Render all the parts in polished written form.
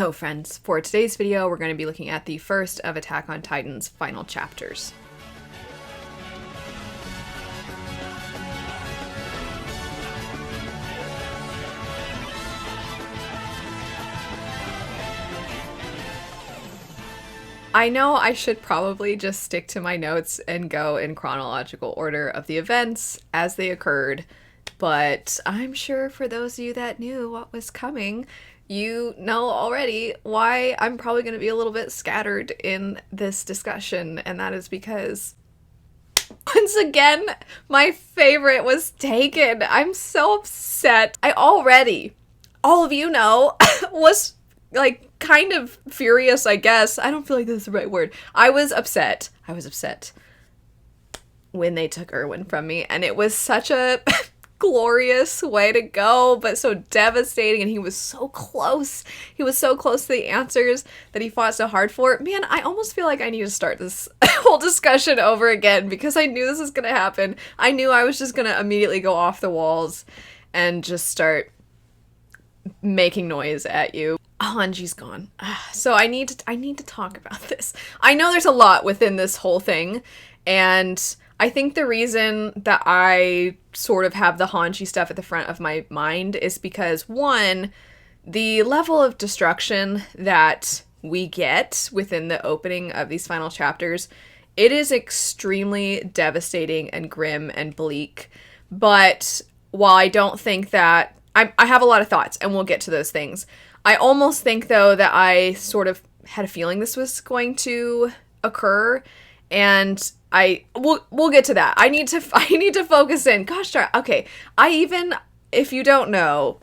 Hello friends, for today's video we're going to be looking at the first of Attack on Titan's final chapters. I know I should probably just stick to my notes and go in chronological order of the events as they occurred, but I'm sure for those of you that knew what was coming, you know already why I'm probably going to be a little bit scattered in this discussion, and that is because once again, my favorite was taken. I'm so upset. I already, all of you know, was like kind of furious, I guess. I don't feel like this is the right word. I was upset when they took Erwin from me, and it was such a glorious way to go, but so devastating, and he was so close. He was so close to the answers that he fought so hard for. Man, I almost feel like I need to start this whole discussion over again because I knew this was going to happen. I knew I was just going to immediately go off the walls and just start making noise at you. Hanji's gone. So I need to talk about this. I know there's a lot within this whole thing, and I think the reason that I sort of have the Hanji stuff at the front of my mind is because, one, the level of destruction that we get within the opening of these final chapters, it is extremely devastating and grim and bleak. But while I don't think that... I have a lot of thoughts, and we'll get to those things. I almost think, though, that I sort of had a feeling this was going to occur, and we'll get to that. I need to focus in. Gosh darn. Okay. If you don't know,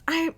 I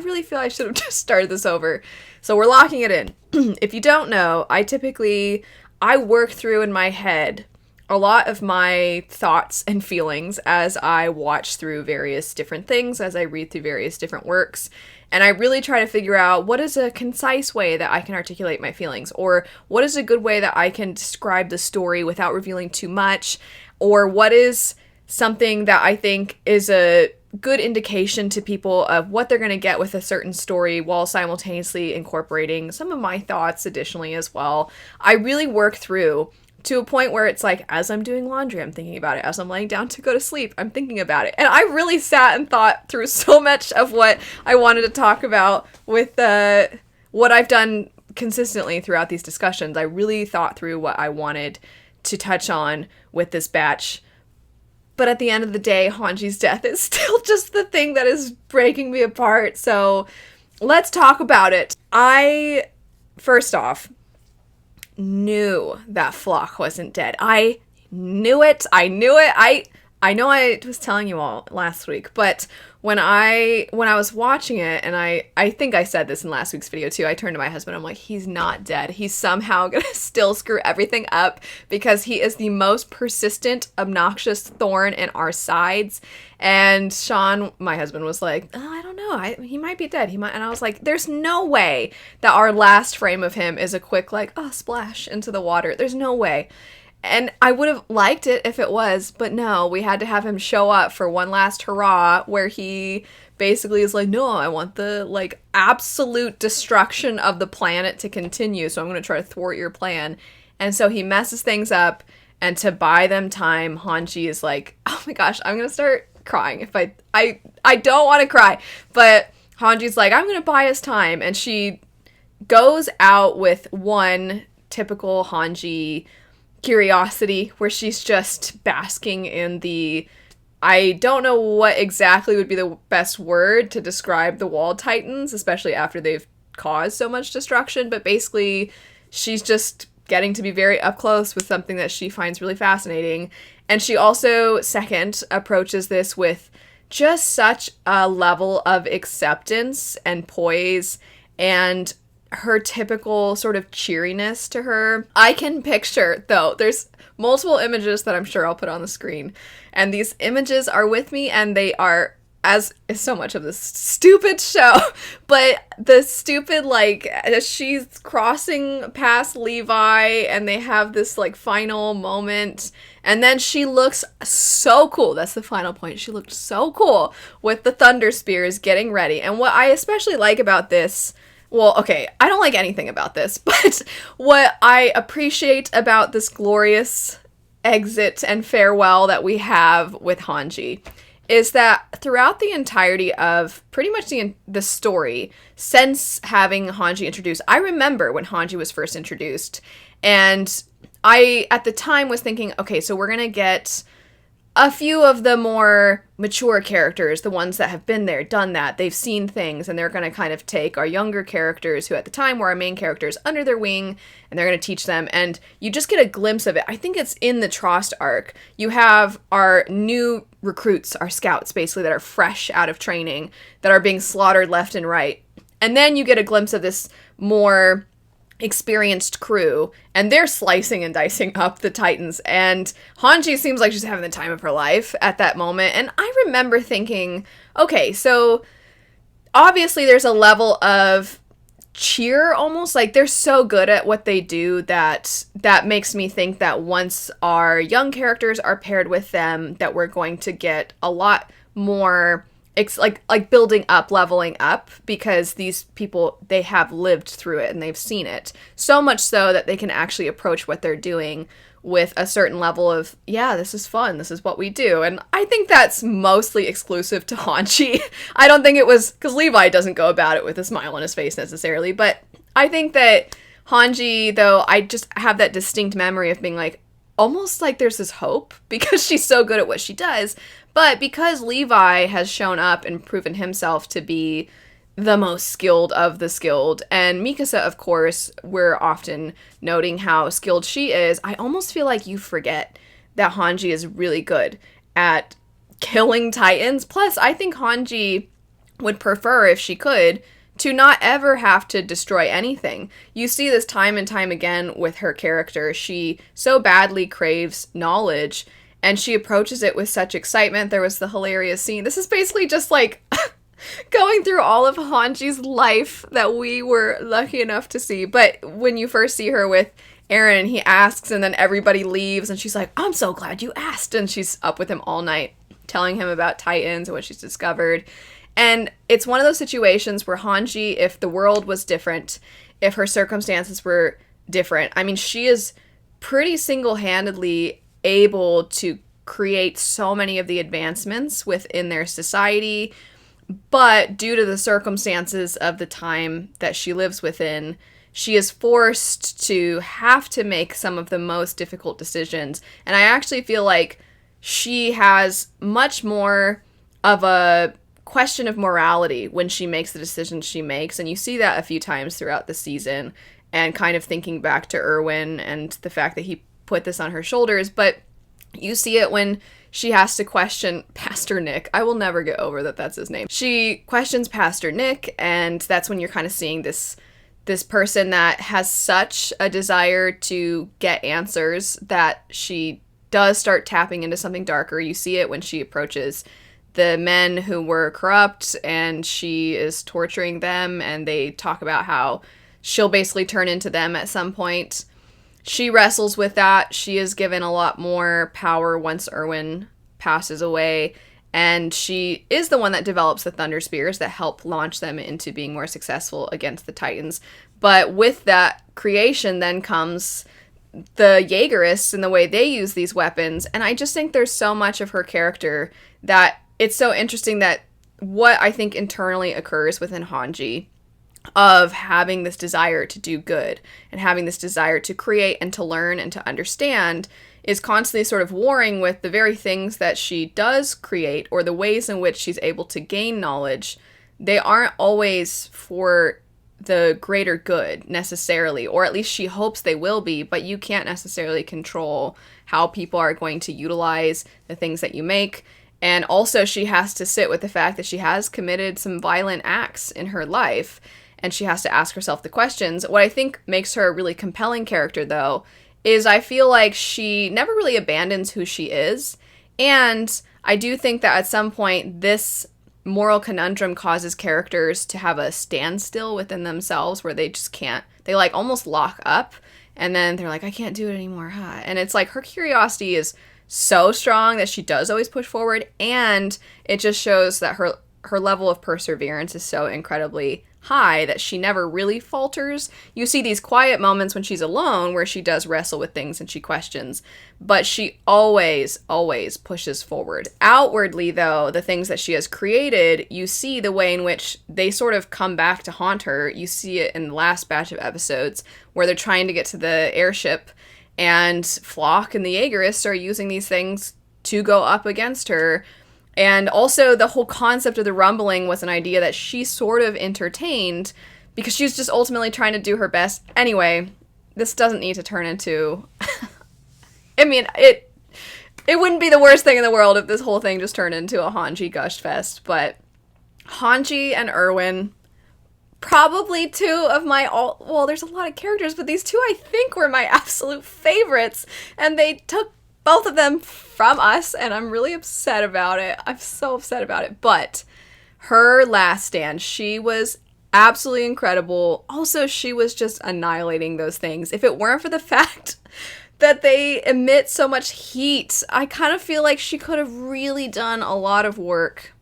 really feel I should have just started this over. So we're locking it in. If you don't know, I work through in my head a lot of my thoughts and feelings as I watch through various different things, as I read through various different works. And I really try to figure out what is a concise way that I can articulate my feelings, or what is a good way that I can describe the story without revealing too much, or what is something that I think is a good indication to people of what they're going to get with a certain story while simultaneously incorporating some of my thoughts additionally as well. I really work through to a point where it's like, as I'm doing laundry, I'm thinking about it. As I'm laying down to go to sleep, I'm thinking about it. And I really sat and thought through so much of what I wanted to talk about with what I've done consistently throughout these discussions. I really thought through what I wanted to touch on with this batch. But at the end of the day, Hanji's death is still just the thing that is breaking me apart. So let's talk about it. First off, knew that Flock wasn't dead. I knew it. I know I was telling you all last week, but when I was watching it, and I think I said this in last week's video too, I turned to my husband, I'm like, he's not dead. He's somehow gonna still screw everything up because he is the most persistent, obnoxious thorn in our sides. And Sean, my husband, was like, oh, I don't know. He might be dead. And I was like, there's no way that our last frame of him is a quick, like, oh, splash into the water. There's no way. And I would have liked it if it was, but no, we had to have him show up for one last hurrah where he basically is like, no, I want the, like, absolute destruction of the planet to continue, so I'm going to try to thwart your plan. And so he messes things up, and to buy them time, Hanji is like, oh my gosh, I'm going to start crying if I don't want to cry, but Hanji's like, I'm going to buy us time, and she goes out with one typical Hanji curiosity where she's just basking in the, I don't know what exactly would be the best word to describe the walled titans, especially after they've caused so much destruction, but basically she's just getting to be very up close with something that she finds really fascinating. And she also, second, approaches this with just such a level of acceptance and poise and her typical sort of cheeriness to her. I can picture, though, there's multiple images that I'm sure I'll put on the screen, and these images are with me, and they are, as is so much of this stupid show, but the stupid, like, she's crossing past Levi, and they have this, like, final moment, and then she looks so cool. That's the final point. She looked so cool with the thunder spears getting ready. And what I especially like about this well, okay, I don't like anything about this, but what I appreciate about this glorious exit and farewell that we have with Hanji is that throughout the entirety of pretty much the story, since having Hanji introduced, I remember when Hanji was first introduced, and I, at the time, was thinking, okay, so we're going to get a few of the more mature characters, the ones that have been there, done that, they've seen things, and they're going to kind of take our younger characters, who at the time were our main characters, under their wing, and they're going to teach them, and you just get a glimpse of it. I think it's in the Trost arc. You have our new recruits, our scouts, basically, that are fresh out of training, that are being slaughtered left and right, and then you get a glimpse of this more experienced crew, and they're slicing and dicing up the Titans, and Hanji seems like she's having the time of her life at that moment. And I remember thinking, okay, so obviously there's a level of cheer, almost like they're so good at what they do that makes me think that once our young characters are paired with them, that we're going to get a lot more like building up, leveling up, because these people, they have lived through it and they've seen it. So much so that they can actually approach what they're doing with a certain level of, yeah, this is fun, this is what we do. And I think that's mostly exclusive to Hanji. I don't think it was, because Levi doesn't go about it with a smile on his face necessarily, but I think that Hanji, though, I just have that distinct memory of being like, almost like there's this hope, because she's so good at what she does. But because Levi has shown up and proven himself to be the most skilled of the skilled, and Mikasa, of course, we're often noting how skilled she is, I almost feel like you forget that Hanji is really good at killing Titans. Plus, I think Hanji would prefer, if she could, to not ever have to destroy anything. You see this time and time again with her character. She so badly craves knowledge, and she approaches it with such excitement. There was the hilarious scene. This is basically just like going through all of Hanji's life that we were lucky enough to see. But when you first see her with Eren, he asks, and then everybody leaves, and she's like, I'm so glad you asked. And she's up with him all night, telling him about Titans and what she's discovered. And it's one of those situations where Hanji, if the world was different, if her circumstances were different, I mean, she is pretty single-handedly able to create so many of the advancements within their society, but due to the circumstances of the time that she lives within, she is forced to have to make some of the most difficult decisions. And I actually feel like she has much more of a question of morality when she makes the decisions she makes, and you see that a few times throughout the season, and kind of thinking back to Erwin and the fact that he put this on her shoulders, but you see it when she has to question Pastor Nick. I will never get over that that's his name. She questions Pastor Nick, and that's when you're kind of seeing this person that has such a desire to get answers that she does start tapping into something darker. You see it when she approaches the men who were corrupt, and she is torturing them, and they talk about how she'll basically turn into them at some point. She wrestles with that. She is given a lot more power once Erwin passes away, and she is the one that develops the Thunder Spears that help launch them into being more successful against the Titans. But with that creation then comes the Jaegerists and the way they use these weapons, and I just think there's so much of her character that it's so interesting that what I think internally occurs within Hanji of having this desire to do good and having this desire to create and to learn and to understand is constantly sort of warring with the very things that she does create, or the ways in which she's able to gain knowledge. They aren't always for the greater good necessarily, or at least she hopes they will be, but you can't necessarily control how people are going to utilize the things that you make. And also she has to sit with the fact that she has committed some violent acts in her life, and she has to ask herself the questions. What I think makes her a really compelling character, though, is I feel like she never really abandons who she is. And I do think that at some point this moral conundrum causes characters to have a standstill within themselves where they just can't, they like almost lock up, and then they're like, I can't do it anymore, huh? And it's like her curiosity is so strong that she does always push forward, and it just shows that her level of perseverance is so incredibly high that she never really falters. You see these quiet moments when she's alone where she does wrestle with things and she questions, but she always, always pushes forward. Outwardly, though, the things that she has created, you see the way in which they sort of come back to haunt her. You see it in the last batch of episodes where they're trying to get to the airship, and Flock and the Jaegerists are using these things to go up against her. And also the whole concept of the rumbling was an idea that she sort of entertained because she was just ultimately trying to do her best. Anyway, this doesn't need to turn into... I mean, it wouldn't be the worst thing in the world if this whole thing just turned into a Hanji gush fest, but Hanji and Erwin, probably two of my well, there's a lot of characters, but these two I think were my absolute favorites, and they took both of them from us, and I'm really upset about it. I'm so upset about it. But her last stand, she was absolutely incredible. Also, she was just annihilating those things. If it weren't for the fact that they emit so much heat, I kind of feel like she could have really done a lot of work.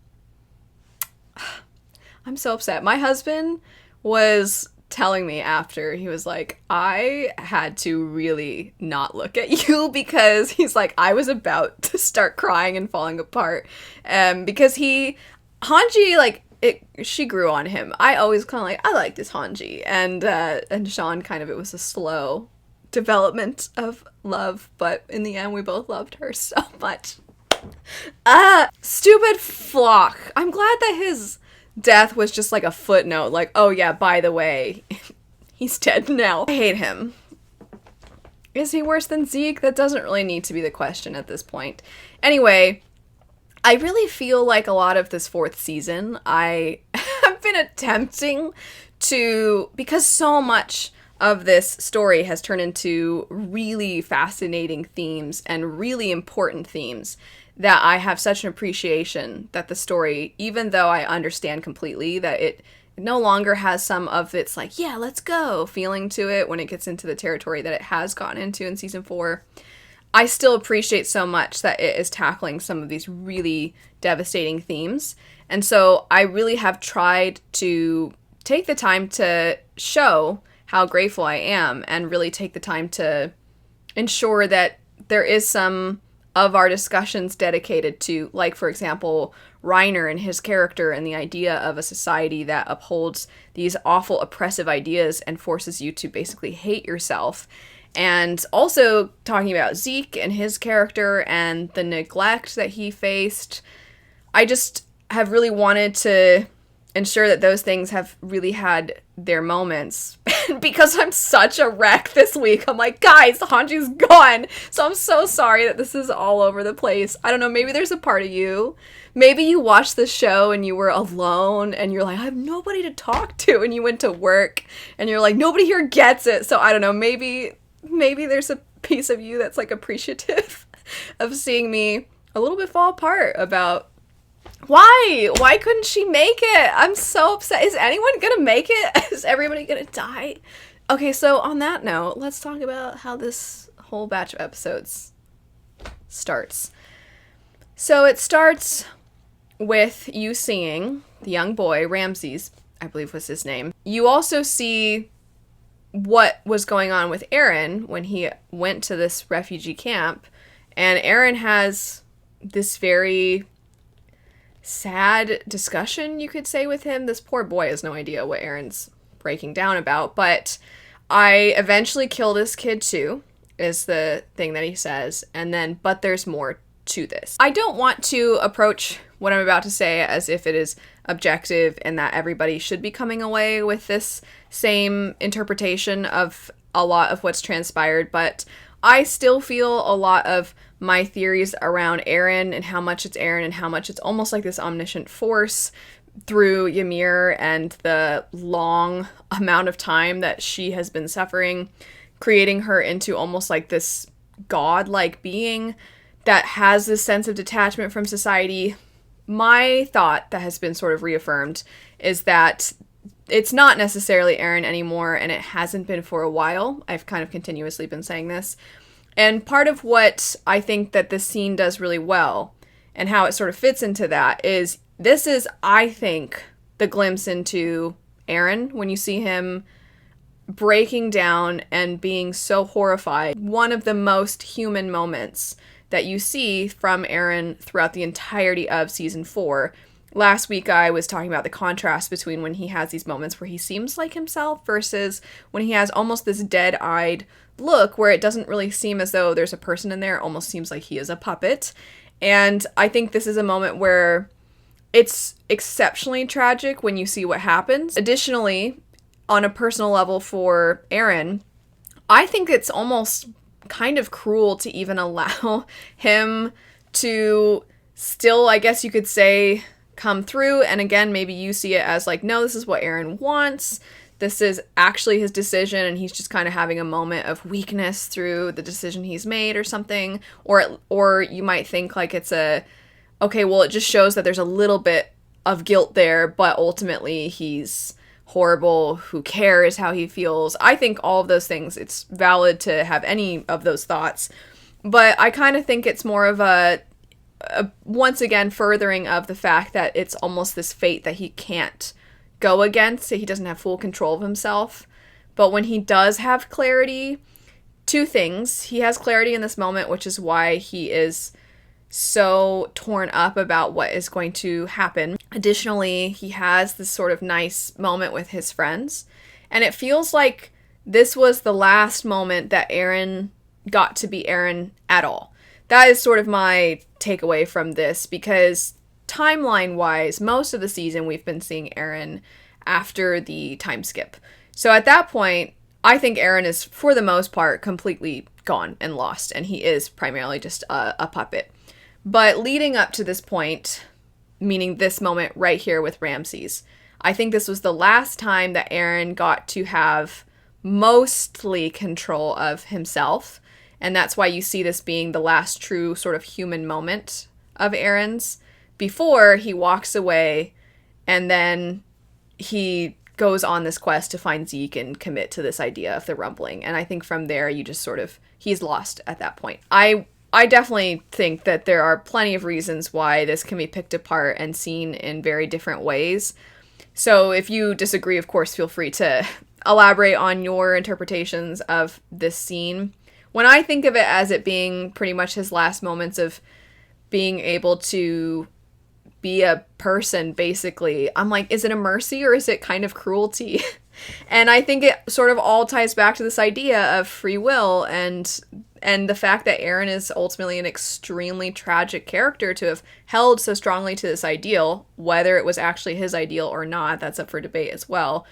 I'm so upset. My husband was telling me after, he was like, I had to really not look at you because he's like, I was about to start crying and falling apart. Because Hanji, like, she grew on him. I always kind of like, I like this Hanji. And Sean kind of, it was a slow development of love, but in the end we both loved her so much. Stupid Flock. I'm glad that his death was just like a footnote, like, oh yeah, by the way, he's dead now. I hate him. Is he worse than Zeke? That doesn't really need to be the question at this point. Anyway, I really feel like a lot of this fourth season, I have been attempting to, because so much of this story has turned into really fascinating themes and really important themes, that I have such an appreciation that the story, even though I understand completely that it no longer has some of its like, yeah, let's go feeling to it when it gets into the territory that it has gotten into in season 4, I still appreciate so much that it is tackling some of these really devastating themes. And so I really have tried to take the time to show how grateful I am and really take the time to ensure that there is some of our discussions dedicated to, like, for example, Reiner and his character and the idea of a society that upholds these awful oppressive ideas and forces you to basically hate yourself. And also talking about Zeke and his character and the neglect that he faced. I just have really wanted to ensure that those things have really had their moments. Because I'm such a wreck this week, I'm like, guys, Hanji's gone. So I'm so sorry that this is all over the place. I don't know, maybe there's a part of you. Maybe you watched the show and you were alone and you're like, I have nobody to talk to. And you went to work and you're like, nobody here gets it. So I don't know, maybe there's a piece of you that's like appreciative of seeing me a little bit fall apart about why couldn't she make it? I'm so upset. Is anyone gonna make it? Is everybody gonna die? Okay, so on that note, let's talk about how this whole batch of episodes starts. So it starts with you seeing the young boy, Ramses, I believe was his name. You also see what was going on with Eren when he went to this refugee camp, and Eren has this very sad discussion, you could say, with him. This poor boy has no idea what Eren's breaking down about, but I eventually kill this kid too, is the thing that he says, and then, but there's more to this. I don't want to approach what I'm about to say as if it is objective and that everybody should be coming away with this same interpretation of a lot of what's transpired, but I still feel a lot of my theories around Eren and how much it's Eren and how much it's almost like this omniscient force through Ymir and the long amount of time that she has been suffering, creating her into almost like this god-like being that has this sense of detachment from society. My thought that has been sort of reaffirmed is that it's not necessarily Eren anymore, and it hasn't been for a while. I've kind of continuously been saying this. And part of what I think that this scene does really well, and how it sort of fits into that, is this is, I think, the glimpse into Eren, when you see him breaking down and being so horrified. One of the most human moments that you see from Eren throughout the entirety of season 4. Last week I was talking about the contrast between when he has these moments where he seems like himself versus when he has almost this dead-eyed look where it doesn't really seem as though there's a person in there. It almost seems like he is a puppet. And I think this is a moment where it's exceptionally tragic when you see what happens. Additionally, on a personal level for Eren, I think it's almost kind of cruel to even allow him to still, I guess you could say, come through. And again, maybe you see it as like, no, this is what Eren wants. This is actually his decision, and he's just kind of having a moment of weakness through the decision he's made or something. Or you might think like it's okay, well, it just shows that there's a little bit of guilt there, but ultimately he's horrible. Who cares how he feels? I think all of those things, it's valid to have any of those thoughts. But I kind of think it's more of a once again, furthering of the fact that it's almost this fate that he can't go against. He doesn't have full control of himself. But when he does have clarity, two things. He has clarity in this moment, which is why he is so torn up about what is going to happen. Additionally, he has this sort of nice moment with his friends. And it feels like this was the last moment that Eren got to be Eren at all. That is sort of my takeaway from this, because timeline-wise, most of the season we've been seeing Eren after the time skip. So at that point, I think Eren is, for the most part, completely gone and lost, and he is primarily just a puppet. But leading up to this point, meaning this moment right here with Ramses, I think this was the last time that Eren got to have mostly control of himself. And that's why you see this being the last true sort of human moment of Eren's, before he walks away and then he goes on this quest to find Zeke and commit to this idea of the rumbling. And I think from there, you just sort of, he's lost at that point. I definitely think that there are plenty of reasons why this can be picked apart and seen in very different ways. So if you disagree, of course, feel free to elaborate on your interpretations of this scene. When I think of it as it being pretty much his last moments of being able to be a person, basically, I'm like, is it a mercy or is it kind of cruelty? And I think it sort of all ties back to this idea of free will and the fact that Eren is ultimately an extremely tragic character to have held so strongly to this ideal, whether it was actually his ideal or not, that's up for debate as well.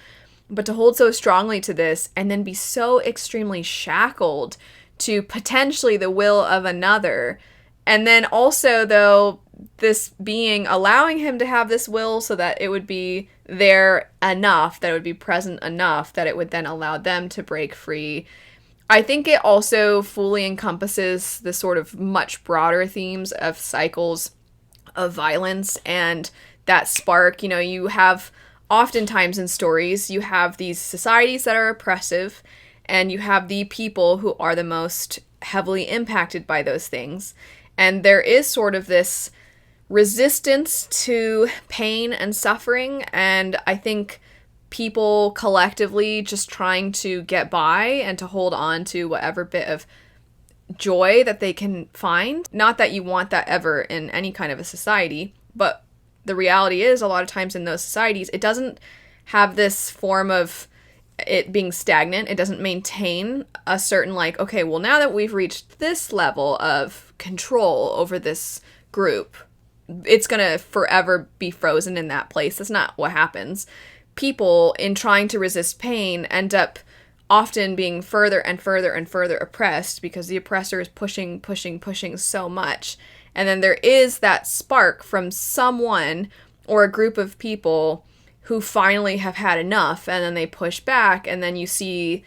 But to hold so strongly to this and then be so extremely shackled to potentially the will of another. And then also, though, this being allowing him to have this will so that it would be there enough, that it would be present enough, that it would then allow them to break free. I think it also fully encompasses the sort of much broader themes of cycles of violence and that spark. You know, you have oftentimes in stories, you have these societies that are oppressive, and you have the people who are the most heavily impacted by those things. And there is sort of this resistance to pain and suffering, and I think people collectively just trying to get by and to hold on to whatever bit of joy that they can find. Not that you want that ever in any kind of a society, but the reality is a lot of times in those societies, it doesn't have this form of it being stagnant. It doesn't maintain a certain like, okay, well, now that we've reached this level of control over this group, it's going to forever be frozen in that place. That's not what happens. People, in trying to resist pain, end up often being further and further and further oppressed because the oppressor is pushing so much. And then there is that spark from someone or a group of people who finally have had enough, and then they push back, and then you see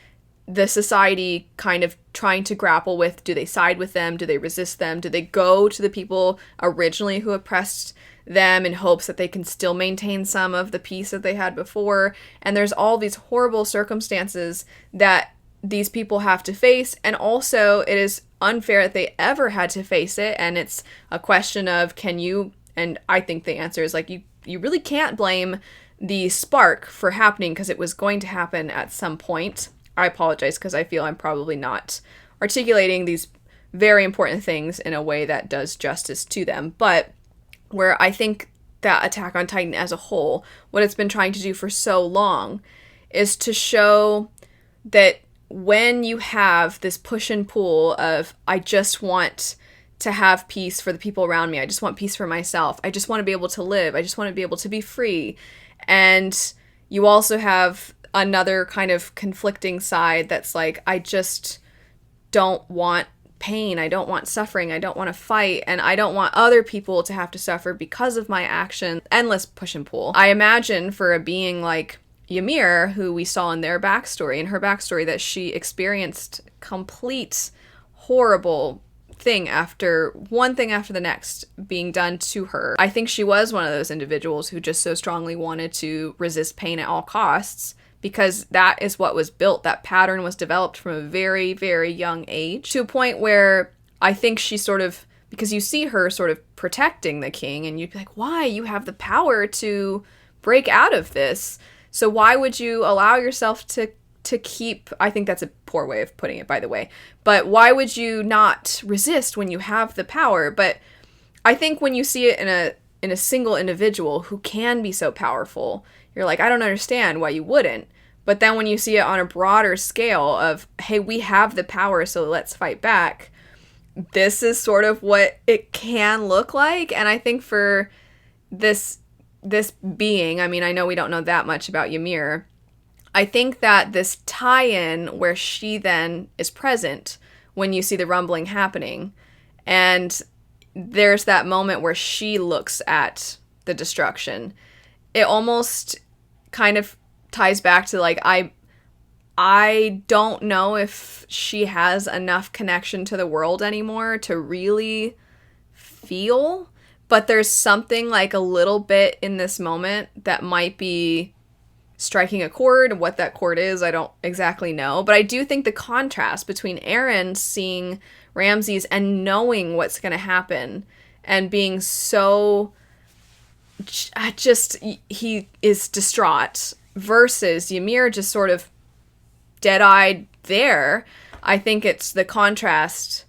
the society kind of trying to grapple with, do they side with them? Do they resist them? Do they go to the people originally who oppressed them in hopes that they can still maintain some of the peace that they had before? And there's all these horrible circumstances that these people have to face, and also it is unfair that they ever had to face it, and it's a question of, can you, and I think the answer is like, you really can't blame the spark for happening, because it was going to happen at some point. I apologize because I feel I'm probably not articulating these very important things in a way that does justice to them, but where I think that Attack on Titan as a whole, what it's been trying to do for so long, is to show that when you have this push and pull of, I just want to have peace for the people around me, I just want peace for myself, I just want to be able to live, I just want to be able to be free, and you also have another kind of conflicting side that's like, I just don't want pain, I don't want suffering, I don't want to fight, and I don't want other people to have to suffer because of my action. Endless push and pull. I imagine for a being like Ymir, who we saw in her backstory, that she experienced complete horrible thing after the next being done to her. I think she was one of those individuals who just so strongly wanted to resist pain at all costs, because that is what was built. That pattern was developed from a very, very young age, to a point where I think she sort of, because you see her sort of protecting the king, and you'd be like, why? You have the power to break out of this. So why would you allow yourself to keep, I think that's a poor way of putting it, by the way, but why would you not resist when you have the power? But I think when you see it in a single individual who can be so powerful, you're like, I don't understand why you wouldn't. But then when you see it on a broader scale of, hey, we have the power, so let's fight back, this is sort of what it can look like. And I think for this being, I mean, I know we don't know that much about Ymir, I think that this tie-in where she then is present when you see the rumbling happening, and there's that moment where she looks at the destruction, it almost kind of ties back to like, I don't know if she has enough connection to the world anymore to really feel, but there's something like a little bit in this moment that might be striking a chord. What that chord is, I don't exactly know, but I do think the contrast between Eren seeing Ramses and knowing what's going to happen and being so just, he is distraught, versus Ymir just sort of dead-eyed there. I think it's the contrast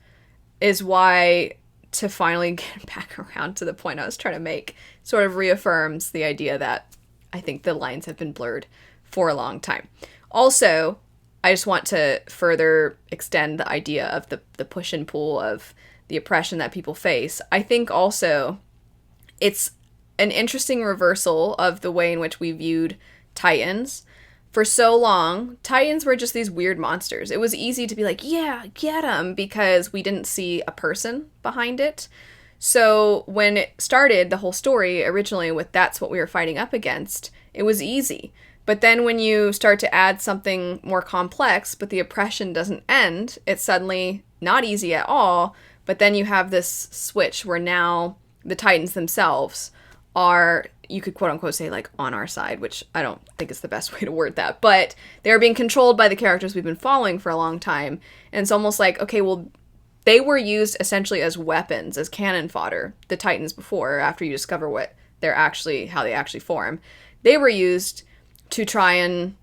is why, to finally get back around to the point I was trying to make, sort of reaffirms the idea that I think the lines have been blurred for a long time. Also, I just want to further extend the idea of the push and pull of the oppression that people face. I think also it's an interesting reversal of the way in which we viewed Titans. For so long, Titans were just these weird monsters. It was easy to be like, yeah, get them, because we didn't see a person behind it. So when it started, the whole story originally with that's what we were fighting up against, it was easy. But then when you start to add something more complex, but the oppression doesn't end, it's suddenly not easy at all. But then you have this switch where now the Titans themselves are, you could quote unquote say, like, on our side, which I don't think is the best way to word that, but they're being controlled by the characters we've been following for a long time. And it's almost like, okay, well, they were used essentially as weapons, as cannon fodder, the Titans before, after you discover what they're actually, how they actually form. They were used to try and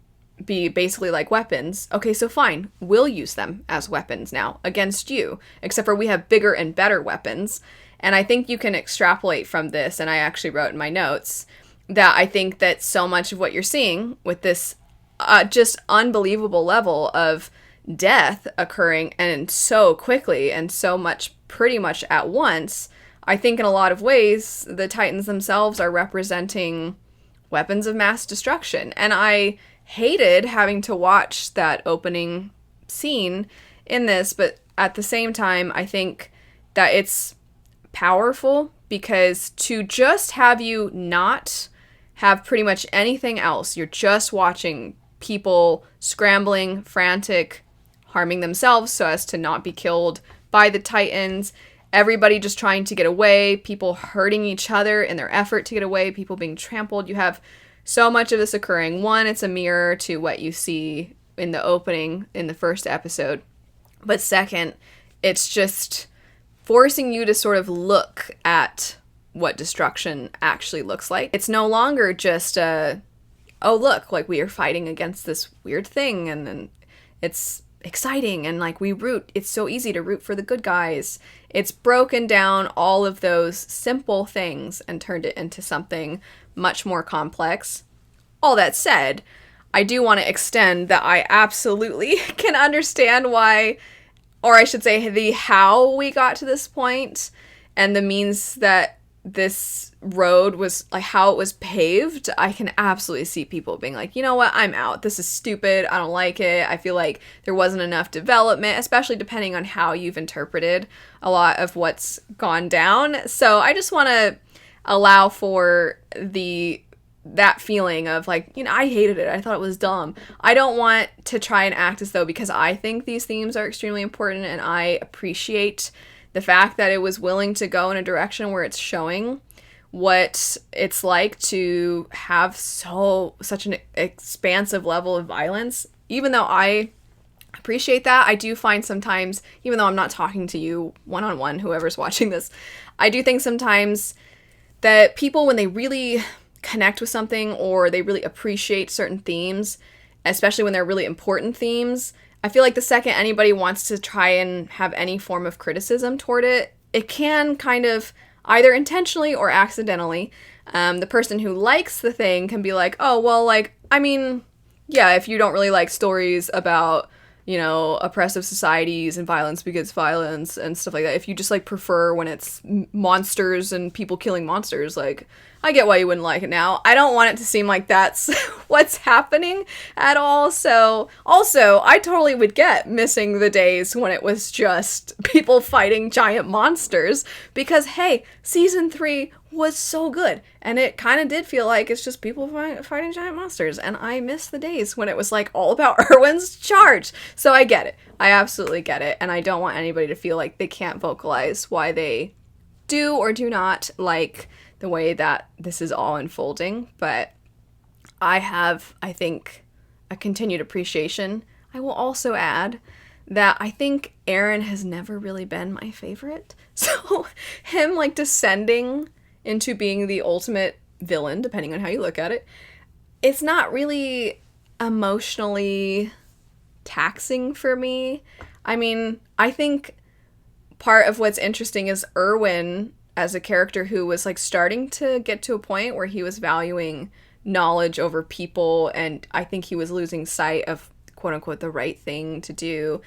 be basically like weapons. Okay, so fine, we'll use them as weapons now against you, except for we have bigger and better weapons. And I think you can extrapolate from this, and I actually wrote in my notes that I think that so much of what you're seeing with this just unbelievable level of death occurring, and so quickly and so much pretty much at once, I think in a lot of ways the Titans themselves are representing weapons of mass destruction. And I hated having to watch that opening scene in this, but at the same time I think that it's powerful, because to just have you not have pretty much anything else, you're just watching people scrambling, frantic, harming themselves so as to not be killed by the Titans, everybody just trying to get away, people hurting each other in their effort to get away, people being trampled. You have so much of this occurring. One, it's a mirror to what you see in the opening in the first episode, but second, it's just forcing you to sort of look at what destruction actually looks like. It's no longer just a oh, look, like we are fighting against this weird thing, and then it's exciting, and like it's so easy to root for the good guys. It's broken down all of those simple things and turned it into something much more complex. All that said, I do want to extend that I absolutely can understand why, or I should say the how we got to this point, and the means that this road was, like, how it was paved. I can absolutely see people being like, you know what, I'm out. This is stupid. I don't like it. I feel like there wasn't enough development, especially depending on how you've interpreted a lot of what's gone down. So I just want to allow for that feeling of like, you know, I hated it. I thought it was dumb. I don't want to try and act as though because I think these themes are extremely important and I appreciate the fact that it was willing to go in a direction where it's showing what it's like to have such an expansive level of violence. Even though I appreciate that, I do find sometimes, even though I'm not talking to you one-on-one, whoever's watching this, I do think sometimes that people, when they really connect with something or they really appreciate certain themes, especially when they're really important themes, I feel like the second anybody wants to try and have any form of criticism toward it, it can kind of, either intentionally or accidentally, the person who likes the thing can be like, oh, well, like, I mean, yeah, if you don't really like stories about, you know, oppressive societies and violence begets violence and stuff like that, if you just, like, prefer when it's monsters and people killing monsters, like, I get why you wouldn't like it now. I don't want it to seem like that's what's happening at all. So, also, I totally would get missing the days when it was just people fighting giant monsters, because, hey, season 3 was so good, and it kind of did feel like it's just people fighting giant monsters, and I miss the days when it was, like, all about Erwin's charge. So I get it. I absolutely get it, and I don't want anybody to feel like they can't vocalize why they do or do not like the way that this is all unfolding. But I have, I think, a continued appreciation. I will also add that I think Aaron has never really been my favorite. So him, like, descending into being the ultimate villain, depending on how you look at it, it's not really emotionally taxing for me. I mean, I think part of what's interesting is Erwin as a character who was, like, starting to get to a point where he was valuing knowledge over people, and I think he was losing sight of, quote-unquote, the right thing to do.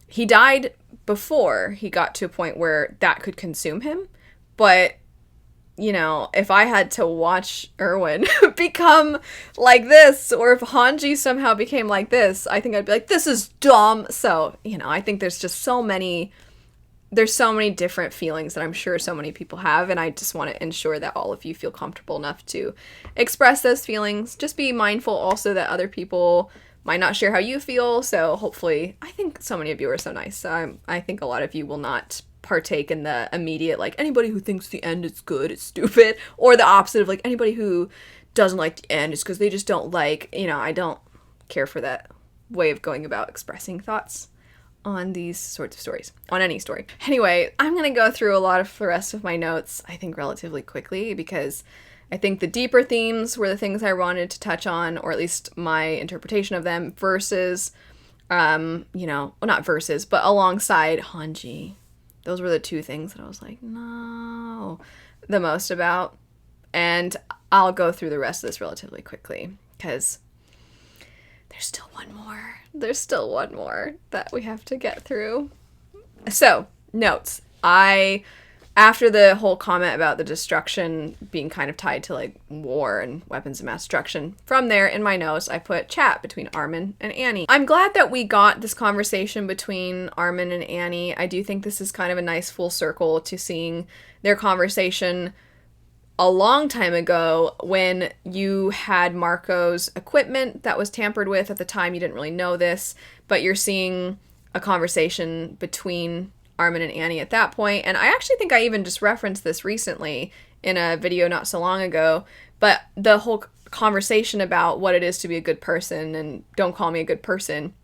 He died before he got to a point where that could consume him, but, you know, if I had to watch Erwin become like this, or if Hanji somehow became like this, I think I'd be like, this is dumb. So, you know, I think there's so many different feelings that I'm sure so many people have, and I just want to ensure that all of you feel comfortable enough to express those feelings. Just be mindful also that other people might not share how you feel, so hopefully, I think so many of you are so nice. I think a lot of you will not partake in the immediate, like, anybody who thinks the end is good is stupid, or the opposite of, like, anybody who doesn't like the end is because they just don't like, you know, I don't care for that way of going about expressing thoughts on these sorts of stories, on any story. Anyway, I'm going to go through a lot of the rest of my notes, I think, relatively quickly, because I think the deeper themes were the things I wanted to touch on, or at least my interpretation of them, versus, you know, well, not versus, but alongside Hanji. Those were the two things that I was like, no, the most about. And I'll go through the rest of this relatively quickly, because there's still one more. There's still one more that we have to get through. So, notes. After the whole comment about the destruction being kind of tied to, like, war and weapons of mass destruction, from there, in my notes, I put chat between Armin and Annie. I'm glad that we got this conversation between Armin and Annie. I do think this is kind of a nice full circle to seeing their conversation a long time ago when you had Marco's equipment that was tampered with. At the time, you didn't really know this, but you're seeing a conversation between Armin and Annie at that point. And I actually think I even just referenced this recently in a video not so long ago, but the whole conversation about what it is to be a good person and don't call me a good person,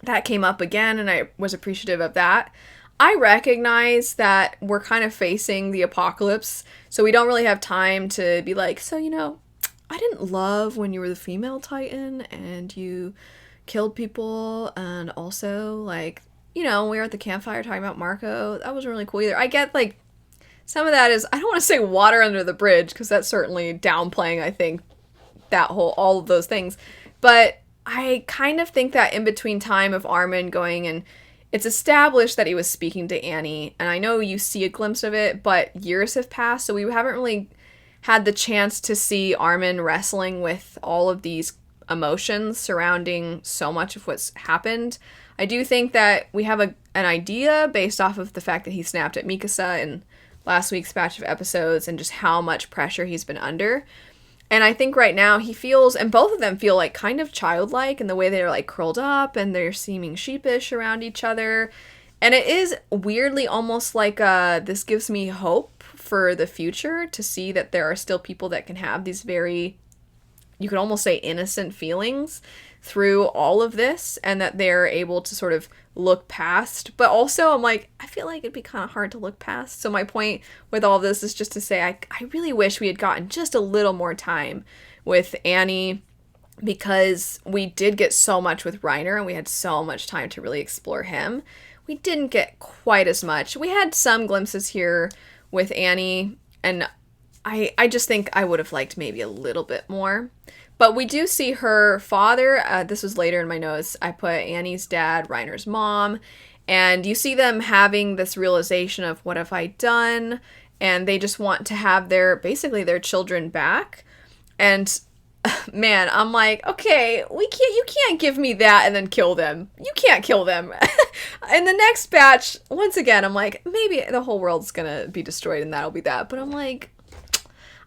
that came up again, and I was appreciative of that. I recognize that we're kind of facing the apocalypse, so we don't really have time to be like, so, you know, I didn't love when you were the female Titan and you killed people, and also, like, you know, we were at the campfire talking about Marco. That wasn't really cool either. I get, like, some of that is, I don't want to say water under the bridge, because that's certainly downplaying, I think, all of those things. But I kind of think that in between time of Armin going, and it's established that he was speaking to Annie, and I know you see a glimpse of it, but years have passed, so we haven't really had the chance to see Armin wrestling with all of these emotions surrounding so much of what's happened. I do think that we have an idea based off of the fact that he snapped at Mikasa in last week's batch of episodes and just how much pressure he's been under. And I think right now he feels, and both of them feel like kind of childlike in the way they're like curled up and they're seeming sheepish around each other. And it is weirdly almost like this gives me hope for the future to see that there are still people that can have these very, you could almost say, innocent feelings through all of this, and that they're able to sort of look past. But also I'm like, I feel like it'd be kind of hard to look past. So my point with all this is just to say I really wish we had gotten just a little more time with Annie, because we did get so much with Reiner and we had so much time to really explore him. We didn't get quite as much. We had some glimpses here with Annie, and I just think I would have liked maybe a little bit more. But we do see her father. This was later in my notes. I put Annie's dad, Reiner's mom. And you see them having this realization of, what have I done? And they just want to have basically their children back. And man, I'm like, okay, you can't give me that and then kill them. You can't kill them. In the next batch, once again, I'm like, maybe the whole world's gonna be destroyed and that'll be that. But I'm like,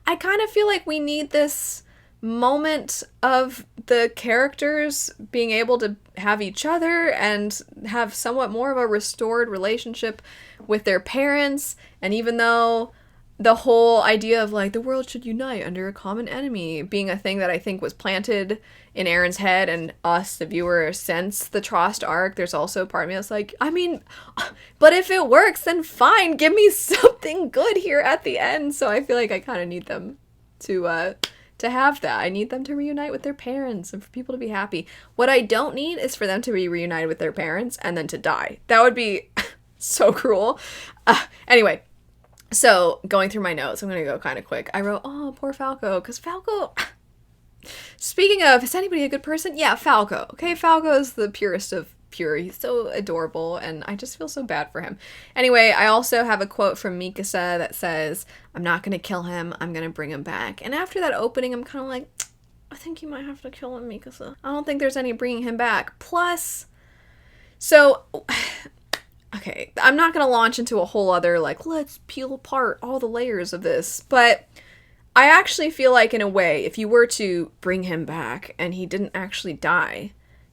I kind of feel like we need this moment of the characters being able to have each other and have somewhat more of a restored relationship with their parents. And even though the whole idea of like the world should unite under a common enemy being a thing that I think was planted in Aaron's head and us, the viewer, since the Trost arc, there's also a part of me that's like, I mean, but if it works, then fine, give me something good here at the end. So I feel like I kind of need them to have that. I need them to reunite with their parents and for people to be happy. What I don't need is for them to be reunited with their parents and then to die. That would be so cruel. Anyway, so going through my notes, I'm going to go kind of quick. I wrote, oh, poor Falco, because Falco, speaking of, is anybody a good person? Yeah, Falco. Okay, Falco is the purest of pure. He's so adorable, and I just feel so bad for him. Anyway, I also have a quote from Mikasa that says, I'm not going to kill him, I'm going to bring him back. And after that opening, I'm kind of like, I think you might have to kill him, Mikasa. I don't think there's any bringing him back. Plus, so, okay, I'm not going to launch into a whole other, like, let's peel apart all the layers of this, but I actually feel like, in a way, if you were to bring him back and he didn't actually die,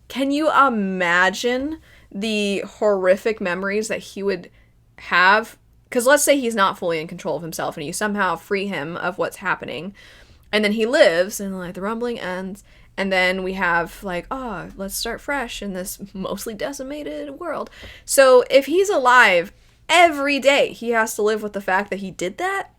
can you imagine the horrific memories that he would have? Because let's say he's not fully in control of himself and you somehow free him of what's happening, and then he lives and like the rumbling ends, and then we have like, oh, let's start fresh in this mostly decimated world. So if he's alive, every day he has to live with the fact that he did that,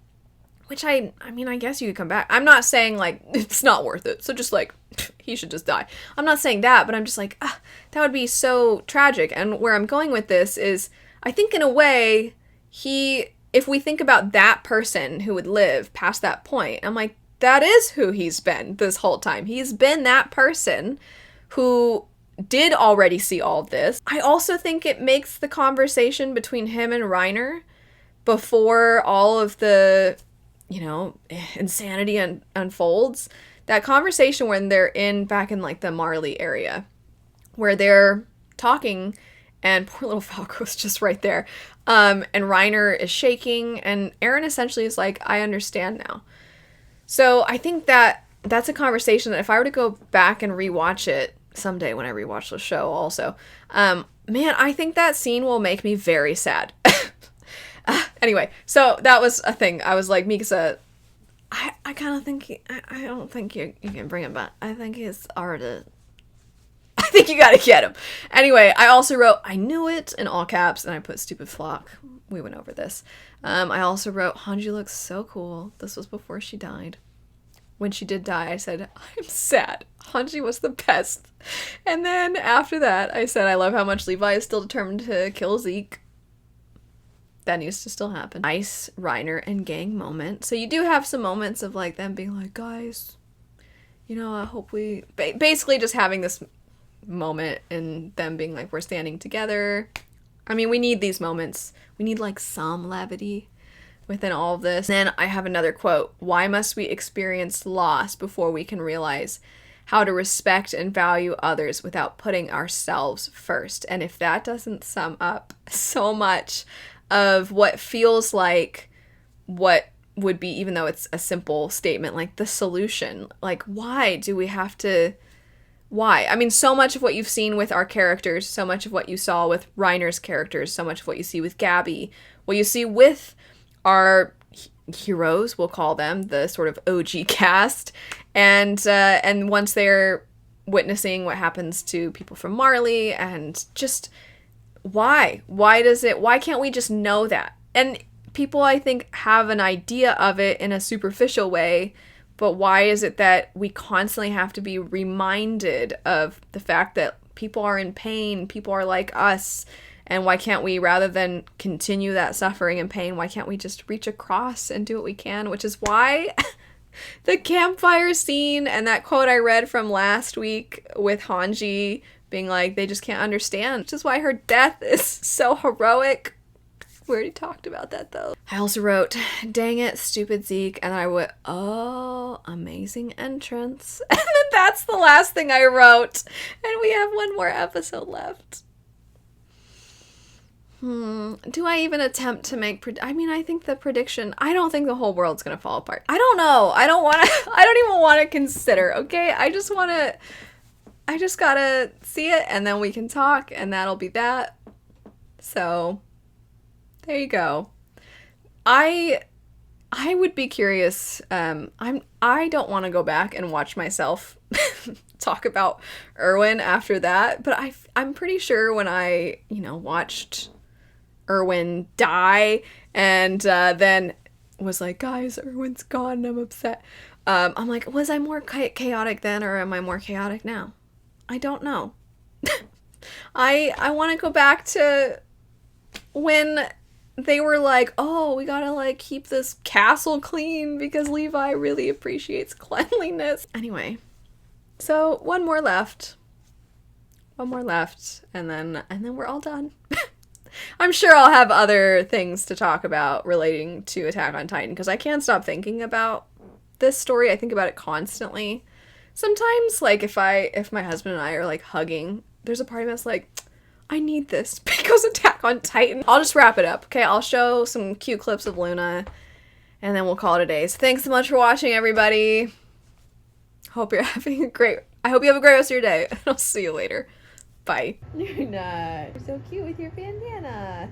which I mean, I guess you could come back. I'm not saying like it's not worth it. So just like, he should just die. I'm not saying that, but I'm just like, that would be so tragic. And where I'm going with this is, I think in a way, if we think about that person who would live past that point, I'm like, that is who he's been this whole time. He's been that person who did already see all of this. I also think it makes the conversation between him and Reiner before all of the, insanity unfolds. That conversation when they're back in like the Marley area, where they're talking, and poor little Falco's just right there, and Reiner is shaking, and Eren essentially is like, I understand now. So I think that's a conversation that if I were to go back and rewatch it someday when I rewatch the show also, man, I think that scene will make me very sad. Anyway, so that was a thing. I was like, Mikasa, I kind of think, I don't think you can bring him back. I think he's already, I think you gotta get him. Anyway, I also wrote, I knew it, in all caps, and I put stupid flock. We went over this. I also wrote, Hanji looks so cool. This was before she died. when she did die, I said, I'm sad. Hanji was the best. And then after that, I said, I love how much Levi is still determined to kill Zeke. That needs to still happen. Nice Reiner and gang moment. So you do have some moments of like them being like, guys, you know, I hope we... Basically just having this moment and them being like, we're standing together. I mean, we need these moments. We need like some levity within all of this. And then I have another quote. Why must we experience loss before we can realize how to respect and value others without putting ourselves first? And if that doesn't sum up so much of what feels like what would be, even though it's a simple statement, like the solution, like why do we have to, why? I mean, so much of what you've seen with our characters, so much of what you saw with Reiner's characters, so much of what you see with Gabby, what you see with our heroes, we'll call them, the sort of OG cast, and once they're witnessing what happens to people from Marley, and just why can't we just know that? And people, I think, have an idea of it in a superficial way, but why is it that we constantly have to be reminded of the fact that people are in pain, people are like us, and why can't we, rather than continue that suffering and pain, why can't we just reach across and do what we can? Which is why the campfire scene and that quote I read from last week with Hanji being like, they just can't understand, which is why her death is so heroic. We already talked about that, though. I also wrote, dang it, stupid Zeke. And then I went, oh, amazing entrance. And then that's the last thing I wrote. And we have one more episode left. Do I even attempt to make... I mean, I think the prediction... I don't think the whole world's going to fall apart. I don't know. I don't even want to consider, okay? I just gotta see it, and then we can talk, and that'll be that. So... there you go. I would be curious. I don't want to go back and watch myself talk about Erwin after that, but I'm pretty sure when I, watched Erwin die and then was like, guys, Erwin's gone and I'm upset. I'm like, was I more chaotic then or am I more chaotic now? I don't know. I want to go back to when they were like, oh, we gotta like keep this castle clean because Levi really appreciates cleanliness. Anyway, so one more left, and then we're all done. I'm sure I'll have other things to talk about relating to Attack on Titan because I can't stop thinking about this story. I think about it constantly. Sometimes, like if my husband and I are like hugging, there's a part of me that's like, I need this because Attack on Titan. I'll just wrap it up, okay? I'll show some cute clips of Luna, and then we'll call it a day. So thanks so much for watching, everybody. I hope you have a great rest of your day. I'll see you later. Bye. Luna, you're so cute with your bandana.